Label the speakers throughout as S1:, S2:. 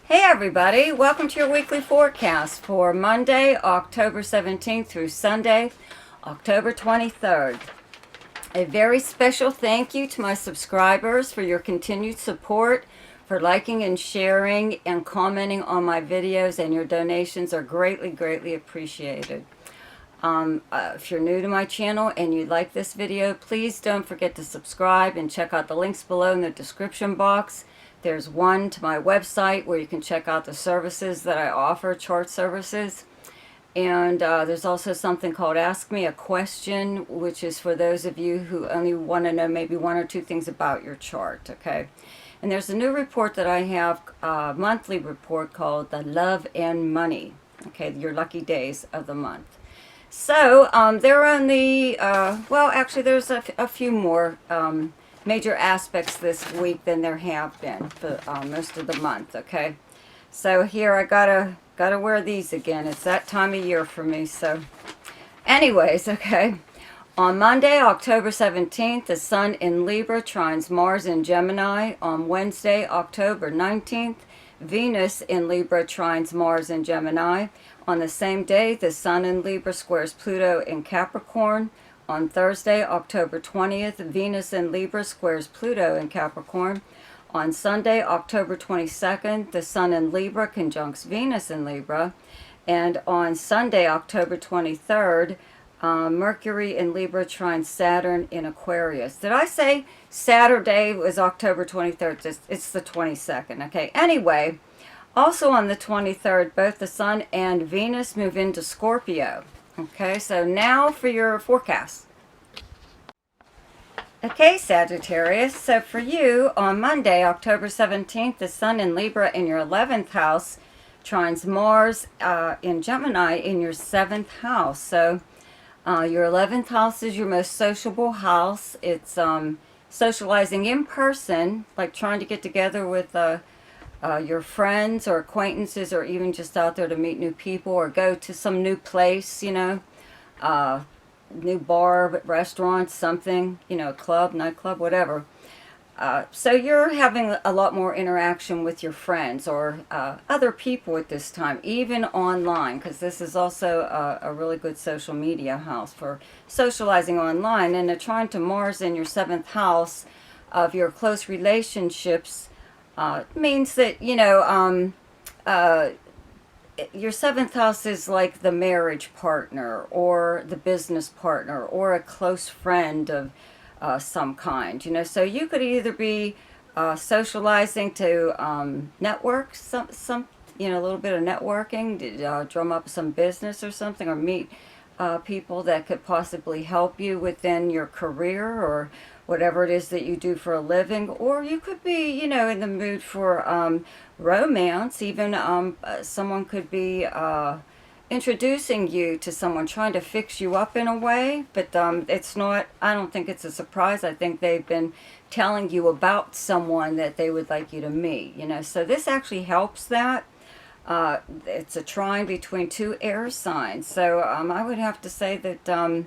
S1: Hey everybody, welcome to your weekly forecast for Monday, October 17th through Sunday, October 23rd. A very special thank you to my subscribers for your continued support, for liking and sharing and commenting on my videos, and your donations are greatly appreciated. If you're new to my channel and you like this video, please don't forget to subscribe and check out the links below in the description box. There's one to my website where you can check out the services that I offer, chart services. And there's also something called Ask Me a Question, which is for those of you who only want to know maybe one or two things about your chart, okay? And there's a new report that I have, a monthly report called the Love and Money, okay, your lucky days of the month. So there are only, well, actually there's a few more major aspects this week than there have been for most of the month, okay? So here I gotta wear these again. It's that time of year for me. So anyways, okay. On Monday, October 17th, the Sun in Libra trines Mars in Gemini. On Wednesday, October 19th, Venus in Libra trines Mars in Gemini. On the same day, the Sun in Libra squares Pluto in Capricorn. On Thursday, October 20th, Venus in Libra squares Pluto in Capricorn. On Sunday, October 22nd, the Sun in Libra conjuncts Venus in Libra. And on Sunday, October 23rd, Mercury in Libra trines Saturn in Aquarius. Did I say Saturday was October 23rd? It's the 22nd, okay? Anyway, also on the 23rd, both the Sun and Venus move into Scorpio. Okay, so now for your forecast. Okay, Sagittarius, so for you, on Monday, October 17th, the Sun in Libra in your 11th house trines Mars in Gemini in your 7th house. So your 11th house is your most sociable house. It's socializing in person, like trying to get together with your friends or acquaintances, or even just out there to meet new people or go to some new place, you know, new bar, restaurant, something, you know, club, nightclub, whatever. So you're having a lot more interaction with your friends or other people at this time, even online, because this is also a really good social media house for socializing online. And they're trying to Mars in your 7th house of your close relationships. Means that, you know, your 7th house is like the marriage partner or the business partner or a close friend of some kind, you know. So you could either be socializing to network, some you know, a little bit of networking, to drum up some business or something, or meet people that could possibly help you within your career or whatever it is that you do for a living. Or you could be, you know, in the mood for romance. Even someone could be introducing you to someone, trying to fix you up in a way. But it's not, I don't think it's a surprise. I think they've been telling you about someone that they would like you to meet, you know. So this actually helps that. It's a trine between two air signs. So I would have to say that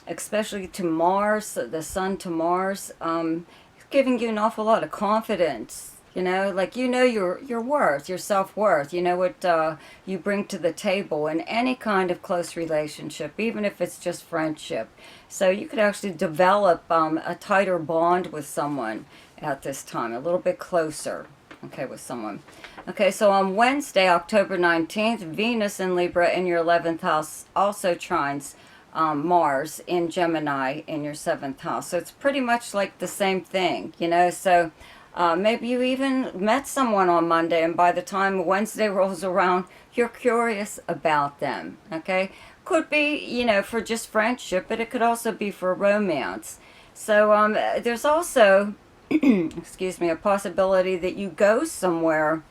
S1: especially to Mars, the Sun to Mars, it's giving you an awful lot of confidence, you know, like, you know, your worth, your self-worth, you know what you bring to the table in any kind of close relationship, even if it's just friendship. So you could actually develop a tighter bond with someone at this time, a little bit closer, okay, with someone. Okay, so on Wednesday, October 19th, Venus in Libra in your 11th house also trines Mars in Gemini in your 7th house. So it's pretty much like the same thing, you know. So maybe you even met someone on Monday, and by the time Wednesday rolls around, you're curious about them, okay? Could be, you know, for just friendship, but it could also be for romance. So there's also, excuse me, a possibility that you go somewhere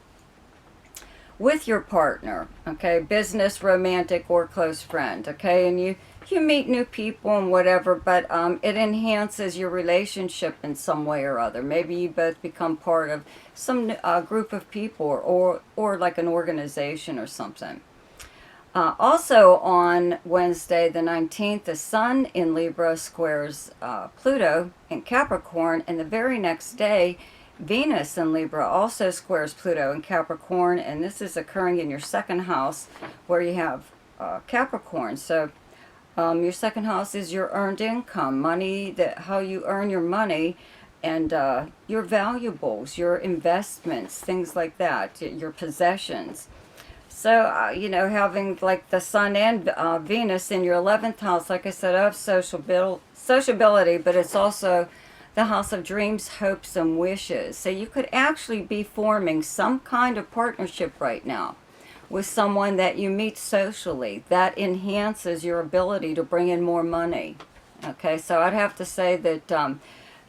S1: with your partner, okay, business, romantic, or close friend, okay, and you meet new people and whatever, but it enhances your relationship in some way or other. Maybe you both become part of some group of people, or like an organization or something. Also on Wednesday the 19th, the Sun in Libra squares Pluto in Capricorn, and the very next day Venus in Libra also squares Pluto in Capricorn, and this is occurring in your second house where you have Capricorn. So your second house is your earned income, money, how you earn your money, and your valuables, your investments, things like that, your possessions. So, you know, having like the Sun and Venus in your 11th house, like I said, of sociability, but it's also the house of dreams, hopes, and wishes. So you could actually be forming some kind of partnership right now with someone that you meet socially that enhances your ability to bring in more money. Okay, so I'd have to say that,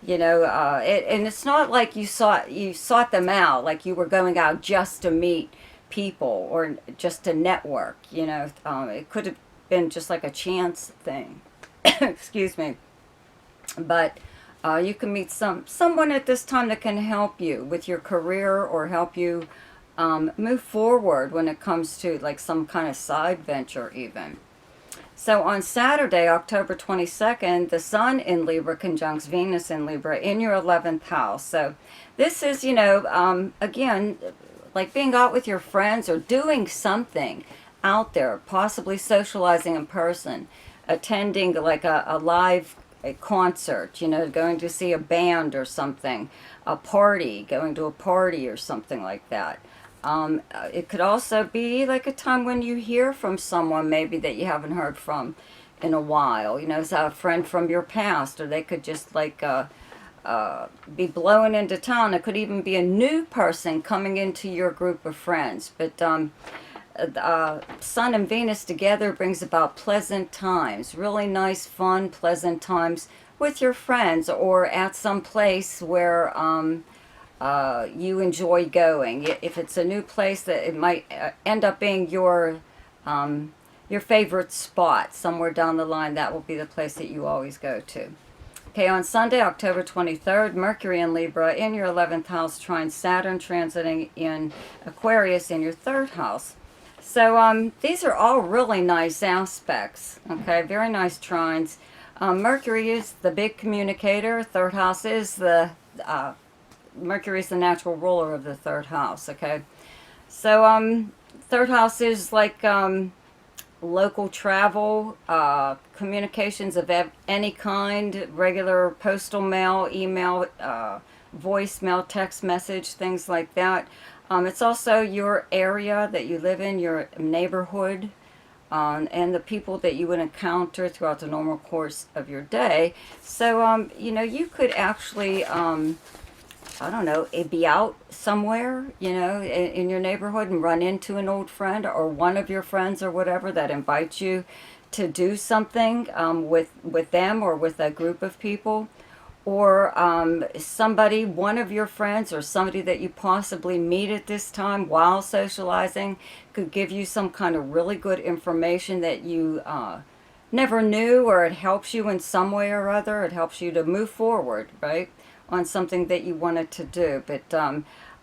S1: you know, and it's not like you sought them out, like you were going out just to meet people or just to network. You know, it could have been just like a chance thing. Excuse me, but you can meet someone at this time that can help you with your career or help you move forward when it comes to like some kind of side venture even. So on Saturday, October 22nd, the Sun in Libra conjuncts Venus in Libra in your 11th house. So this is, you know, again, like being out with your friends or doing something out there, possibly socializing in person, attending like a live concert, you know, going to see a band or something, a party, going to a party or something like that. It could also be like a time when you hear from someone maybe that you haven't heard from in a while. You know, it's a friend from your past, or they could just like be blowing into town. It could even be a new person coming into your group of friends. But Sun and Venus together brings about pleasant times, really nice, fun, pleasant times with your friends or at some place where you enjoy going. If it's a new place, that it might end up being your favorite spot somewhere down the line. That will be the place that you always go to. Okay, on Sunday, October 23rd, Mercury in Libra in your 11th house trines Saturn transiting in Aquarius in your 3rd house. So these are all really nice aspects, okay, very nice trines. Mercury is the big communicator. 3rd house is Mercury is the natural ruler of the 3rd house, okay. So 3rd house is like local travel, communications of any kind, regular postal mail, email, voicemail, text message, things like that. It's also your area that you live in, your neighborhood, and the people that you would encounter throughout the normal course of your day. So, you know, you could actually, I don't know, be out somewhere, you know, in your neighborhood and run into an old friend or one of your friends or whatever that invites you to do something with them or with a group of people. Or somebody, one of your friends or somebody that you possibly meet at this time while socializing could give you some kind of really good information that you never knew, or it helps you in some way or other. It helps you to move forward, right, on something that you wanted to do. But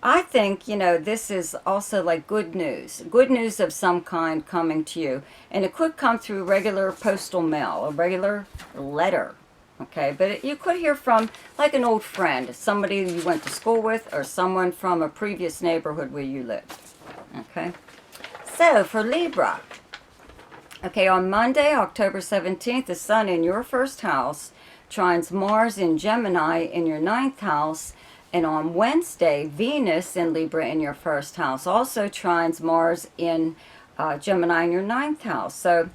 S1: I think, you know, this is also like good news of some kind coming to you. And it could come through regular postal mail, a regular letter. Okay, but you could hear from like an old friend, somebody you went to school with, or someone from a previous neighborhood where you lived. Okay, so for Libra, okay, on Monday, October 17th, the Sun in your 1st house trines Mars in Gemini in your 9th house, and on Wednesday, Venus in Libra in your 1st house also trines Mars in Gemini in your 9th house. So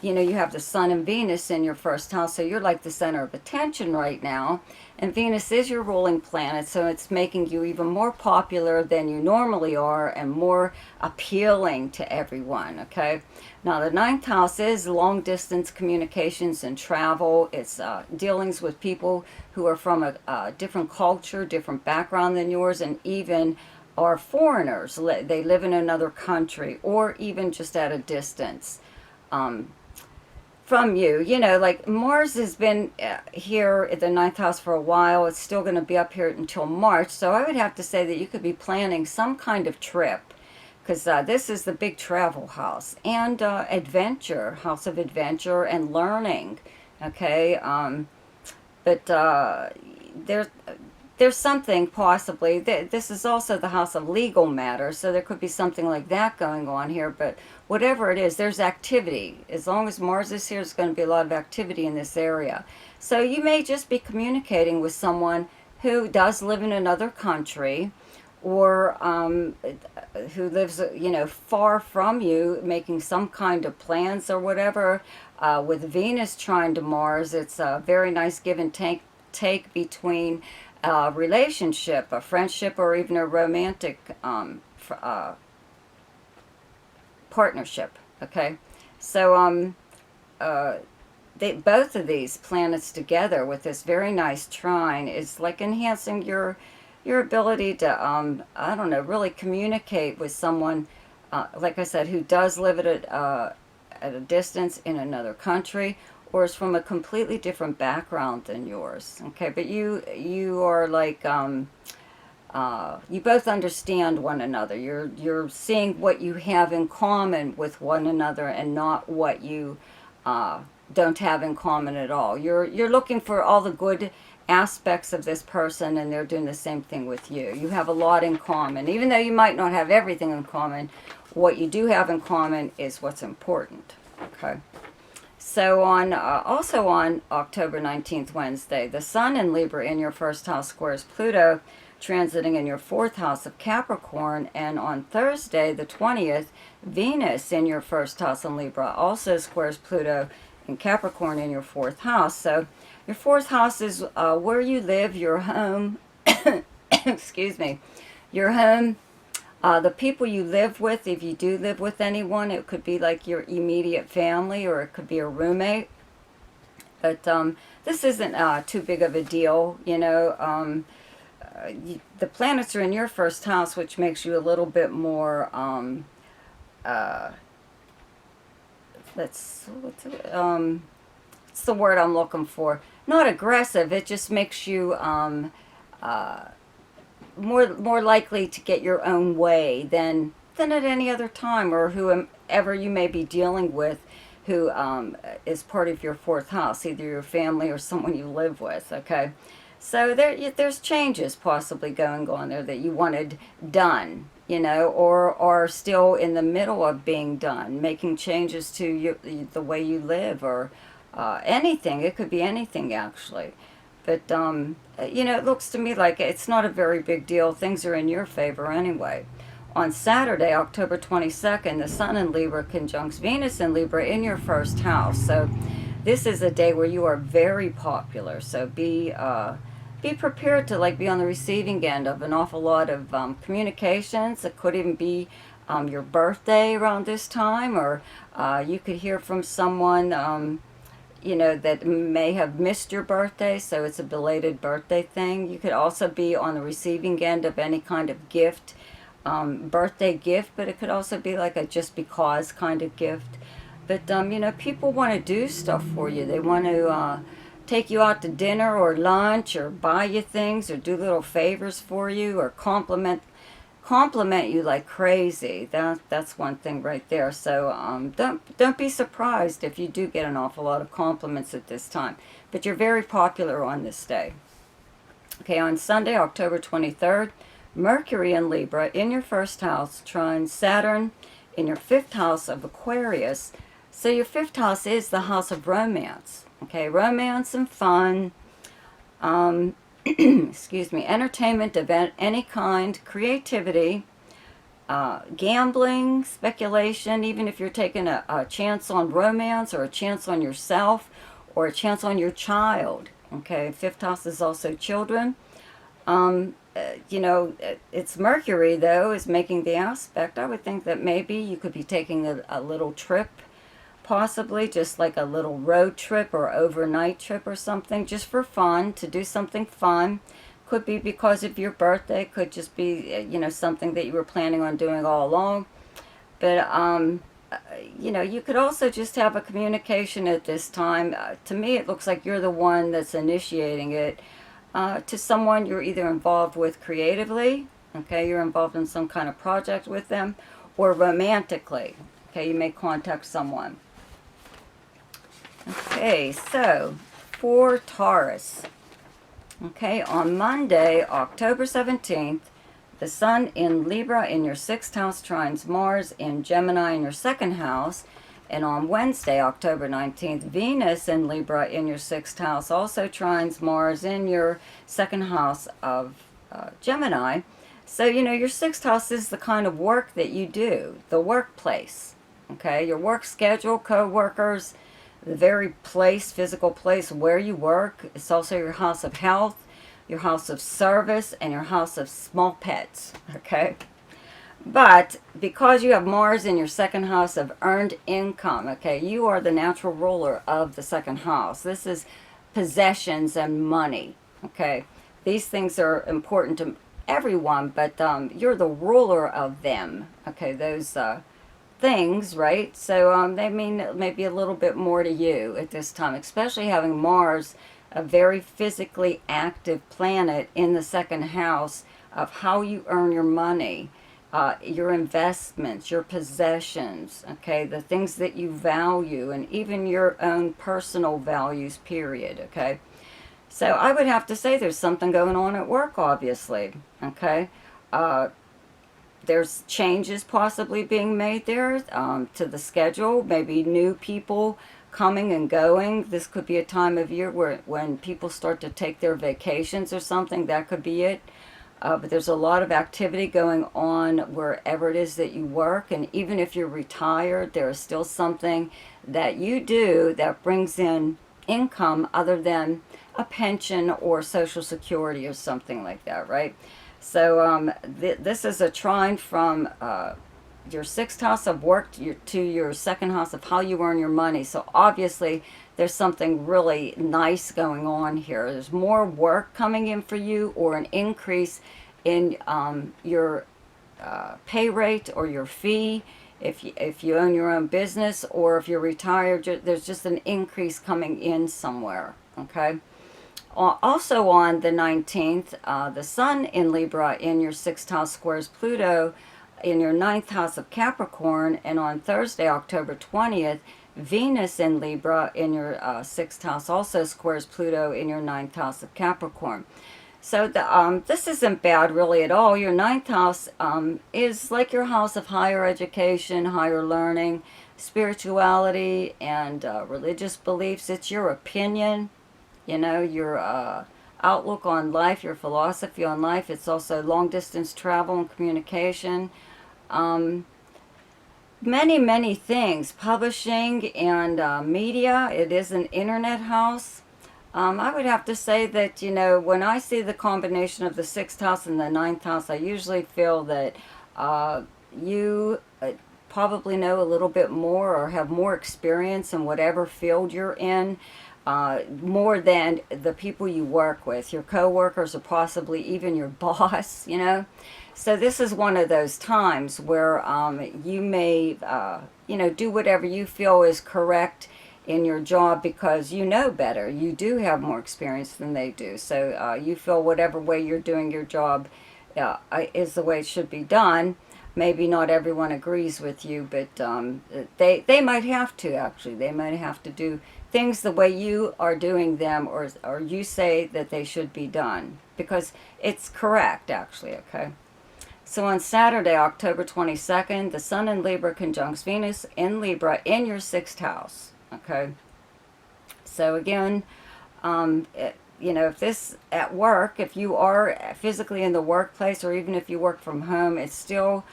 S1: you know, you have the Sun and Venus in your 1st house, so you're like the center of attention right now. And Venus is your ruling planet, so it's making you even more popular than you normally are and more appealing to everyone, okay? Now, the 9th house is long-distance communications and travel. It's dealings with people who are from a different culture, different background than yours, and even are foreigners. They live in another country or even just at a distance. From you. You know, like Mars has been here at the 9th house for a while. It's still going to be up here until March. So I would have to say that you could be planning some kind of trip, because this is the big travel house and adventure, house of adventure and learning. Okay, but there's there's something possibly, this is also the house of legal matters, so there could be something like that going on here, but whatever it is, there's activity. As long as Mars is here, there's going to be a lot of activity in this area. So you may just be communicating with someone who does live in another country, or who lives, you know, far from you, making some kind of plans or whatever. With Venus trine to Mars, it's a very nice give and take between a relationship, a friendship, or even a romantic partnership. Okay, so both of these planets together with this very nice trine is like enhancing your ability to I don't know, really communicate with someone, like I said, who does live at a distance in another country, or is from a completely different background than yours. Okay, but you are like you both understand one another. You're seeing what you have in common with one another, and not what you don't have in common at all. You're looking for all the good aspects of this person, and they're doing the same thing with you. You have a lot in common, even though you might not have everything in common. What you do have in common is what's important. Okay. So on also on October 19th, Wednesday, the Sun in Libra in your first house squares Pluto, transiting in your fourth house of Capricorn. And on Thursday, the 20th, Venus in your first house in Libra also squares Pluto in Capricorn in your fourth house. So your fourth house is where you live, your home, excuse me, your home, the people you live with. If you do live with anyone, it could be like your immediate family, or it could be a roommate. But this isn't too big of a deal, you know. The planets are in your first house, which makes you a little bit more, what's the word I'm looking for? Not aggressive. It just makes you more likely to get your own way than at any other time, or whoever you may be dealing with, who is part of your fourth house, either your family or someone you live with. Okay, so there's changes possibly going on there that you wanted done, you know, or are still in the middle of being done, making changes to the way you live, or anything. It could be anything, actually. But, you know, it looks to me like it's not a very big deal. Things are in your favor anyway. On Saturday, October 22nd, the Sun in Libra conjuncts Venus in Libra in your first house. So this is a day where you are very popular. So be prepared to be on the receiving end of an awful lot of communications. It could even be your birthday around this time, or you could hear from someone you know, that may have missed your birthday, so it's a belated birthday thing. You could also be on the receiving end of any kind of gift, birthday gift, but it could also be like a just because kind of gift. But, you know, people want to do stuff for you. They want to take you out to dinner or lunch, or buy you things, or do little favors for you, or compliment you like crazy. That's one thing right there. So don't be surprised if you do get an awful lot of compliments at this time. But you're very popular on this day. Okay, on Sunday, October 23rd, Mercury in Libra in your first house trines Saturn in your fifth house of Aquarius. So your fifth house is the house of romance. Okay, romance and fun. Excuse me, entertainment of any kind, creativity, gambling, speculation, even if you're taking a chance on romance, or a chance on yourself, or a chance on your child. Okay, fifth house is also children. You know, it's Mercury, though, is making the aspect. I would think that maybe you could be taking a little trip, possibly just like a little road trip or overnight trip or something, just for fun, to do something fun. Could be because of your birthday, could just be, you know, something that you were planning on doing all along. But, you know, you could also just have a communication at this time. To me, it looks like you're the one that's initiating it to someone you're either involved with creatively, okay, you're involved in some kind of project with them, or romantically, okay, you may contact someone. Okay, so for Taurus, Okay, on Monday, October 17th, the Sun in Libra in your 6th house trines Mars in Gemini in your 2nd house. And on Wednesday, October 19th, Venus in Libra in your 6th house also trines Mars in your 2nd house of Gemini. So, you know, your 6th house is the kind of work that you do, the workplace. Okay, your work schedule, co-workers, the very place, physical place where you work. It's also your house of health, your house of service, and your house of small pets. Okay? But because you have Mars in your 2nd house of earned income, okay, you are the natural ruler of the 2nd house. This is possessions and money. Okay? These things are important to everyone, but you're the ruler of them. Okay? Those things, right? So they mean maybe a little bit more to you at this time, especially having Mars, a very physically active planet, in the 2nd house of how you earn your money, your investments, your possessions, okay, the things that you value, and even your own personal values, period, okay? So I would have to say there's something going on at work, obviously, okay? There's changes possibly being made there to the schedule, maybe new people coming and going. This could be a time of year where when people start to take their vacations or something, that could be it. But there's a lot of activity going on wherever it is that you work, and even if you're retired, there is still something that you do that brings in income other than a pension or Social Security or something like that, right? So this is a trine from your 6th house of work to your 2nd house of how you earn your money. So obviously there's something really nice going on here. There's more work coming in for you, or an increase in your pay rate or your fee if you own your own business, or if you're retired, there's just an increase coming in somewhere, okay? Also on the 19th, the Sun in Libra in your 6th house squares Pluto in your 9th house of Capricorn. And on Thursday, October 20th, Venus in Libra in your 6th house also squares Pluto in your 9th house of Capricorn. So this isn't bad really at all. Your 9th house is like your house of higher education, higher learning, spirituality, and religious beliefs. It's your opinion, you know, your outlook on life, your philosophy on life. It's also long distance travel and communication. Many things. Publishing and media. It is an internet house. I would have to say that, you know, when I see the combination of the 6th house and the 9th house, I usually feel that you probably know a little bit more or have more experience in whatever field you're in, more than the people you work with, your coworkers, or possibly even your boss, you know. So this is one of those times where you may, you know, do whatever you feel is correct in your job because you know better. You do have more experience than they do. So you feel whatever way you're doing your job is the way it should be done. Maybe not everyone agrees with you, but they might have to, actually. They might have to do things the way you are doing them, or you say that they should be done, because it's correct, actually, okay? So on Saturday, October 22nd, the Sun in Libra conjuncts Venus in Libra in your 6th house, okay? So again, you know, if this at work, if you are physically in the workplace, or even if you work from home, it's still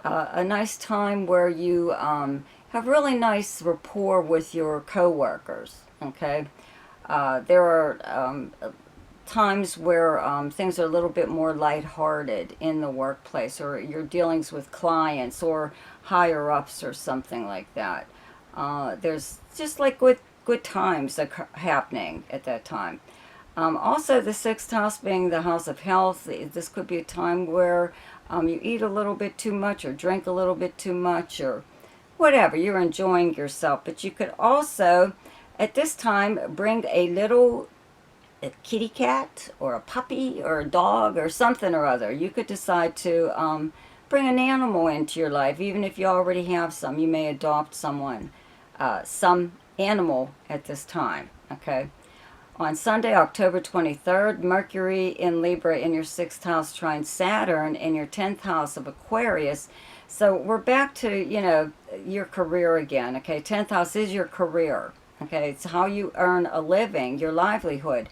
S1: a nice time where you have really nice rapport with your coworkers, okay? There are times where things are a little bit more lighthearted in the workplace, or your dealings with clients or higher-ups or something like that. There's just like good times happening at that time. Also, the 6th house being the house of health, this could be a time where you eat a little bit too much, or drink a little bit too much, or whatever. You're enjoying yourself. But you could also, at this time, bring a kitty cat, or a puppy, or a dog, or something or other. You could decide to bring an animal into your life, even if you already have some. You may adopt some animal at this time, okay? On Sunday, October 23rd, Mercury in Libra in your 6th house trines Saturn in your 10th house of Aquarius. So we're back to, your career again, okay? 10th house is your career, okay? It's how you earn a living, your livelihood.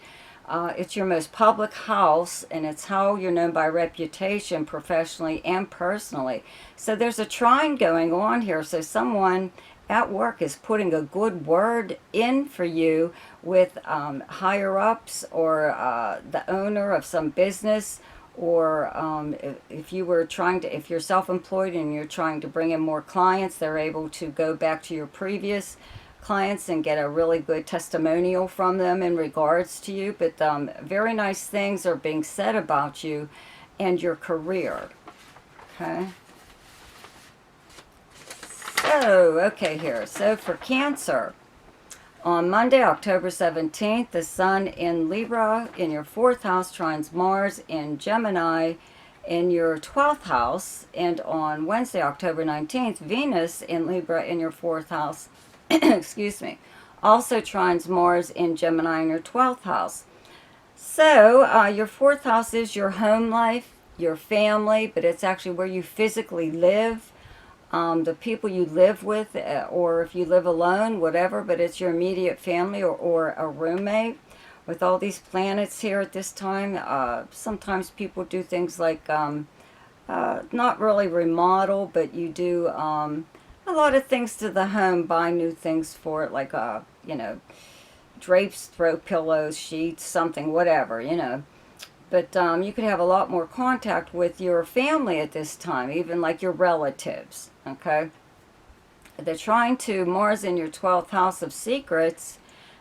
S1: It's your most public house, and it's how you're known by reputation professionally and personally. So there's a trine going on here. So someone at work is putting a good word in for you with higher ups, or the owner of some business, or if you're self-employed and you're trying to bring in more clients, they're able to go back to your previous clients and get a really good testimonial from them in regards to you. But very nice things are being said about you and your career. Okay. So, okay here. So for Cancer, on Monday, October 17th, the Sun in Libra in your 4th house trines Mars in Gemini in your 12th house. And on Wednesday, October 19th, Venus in Libra in your 4th house, excuse me, also trines Mars in Gemini in your 12th house. So your 4th house is your home life, your family, but it's actually where you physically live. The people you live with, or if you live alone, whatever, but it's your immediate family, or a roommate. With all these planets here at this time, sometimes people do things like, not really remodel, but you do a lot of things to the home, buy new things for it, like, drapes, throw pillows, sheets, something, whatever. But you could have a lot more contact with your family at this time, even like your relatives, okay? They're trying to Mars in your 12th house of secrets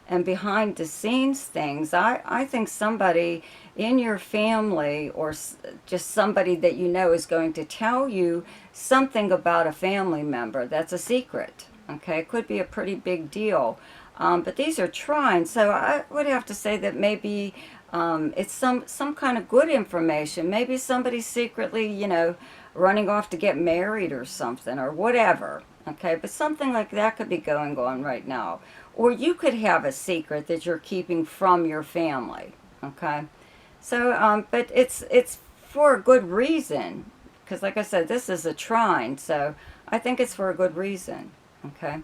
S1: and behind the scenes things. I think somebody in your family, or just somebody that you know, is going to tell you something about a family member that's a secret, okay? It could be a pretty big deal. But these are trines, so I would have to say that maybe it's some kind of good information. Maybe somebody's secretly, running off to get married or something, or whatever, okay? But something like that could be going on right now. Or you could have a secret that you're keeping from your family, okay? So, but it's for a good reason, because like I said, this is a trine, so I think it's for a good reason, okay?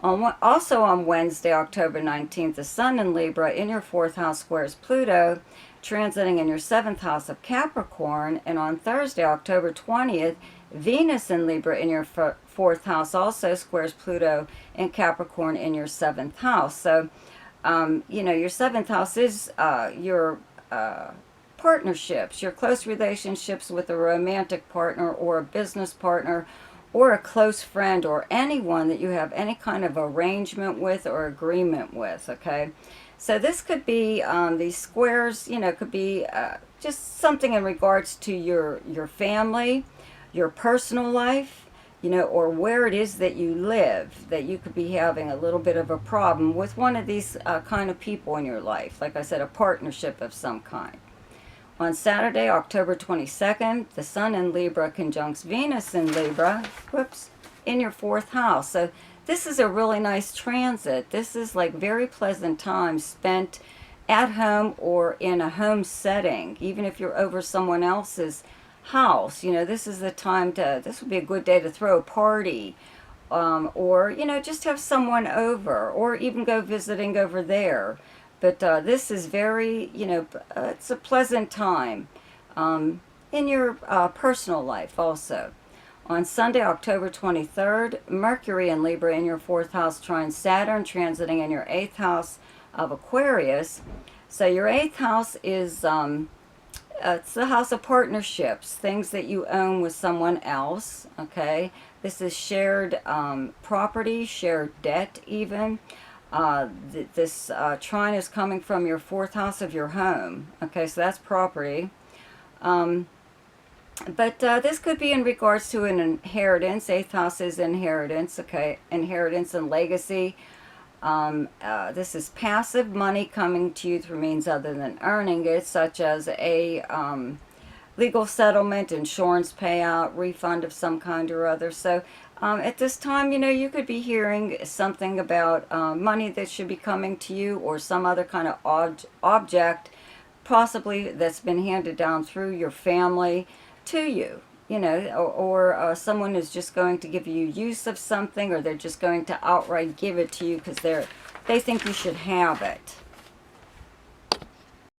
S1: Also on Wednesday, October 19th, the Sun in Libra in your 4th house squares Pluto, transiting in your 7th house of Capricorn. And on Thursday, October 20th, Venus in Libra in your 4th house also squares Pluto and Capricorn in your 7th house. So, your 7th house is your partnerships, your close relationships with a romantic partner or a business partner, or a close friend, or anyone that you have any kind of arrangement with or agreement with, okay? So this could be, these squares, could be just something in regards to your family, your personal life, or where it is that you live, that you could be having a little bit of a problem with one of these kind of people in your life. Like I said, a partnership of some kind. On Saturday, October 22nd, the Sun in Libra conjuncts Venus in Libra, in your 4th house. So this is a really nice transit. This is like very pleasant time spent at home or in a home setting, even if you're over someone else's house. This is the time this would be a good day to throw a party, or, just have someone over, or even go visiting over there. But this is very, it's a pleasant time in your personal life also. On Sunday, October 23rd, Mercury in Libra in your 4th house trines Saturn, transiting in your 8th house of Aquarius. So your 8th house is, it's the house of partnerships, things that you own with someone else, okay? This is shared property, shared debt even. This trine is coming from your 4th house of your home. Okay, so that's property. But this could be in regards to an inheritance. 8th house is inheritance, okay? Inheritance and legacy. This is passive money coming to you through means other than earning it, such as a legal settlement, insurance payout, refund of some kind or other. So at this time, you know, you could be hearing something about money that should be coming to you, or some other kind of object, possibly that's been handed down through your family to you. You know, or someone is just going to give you use of something, or they're just going to outright give it to you because they think you should have it.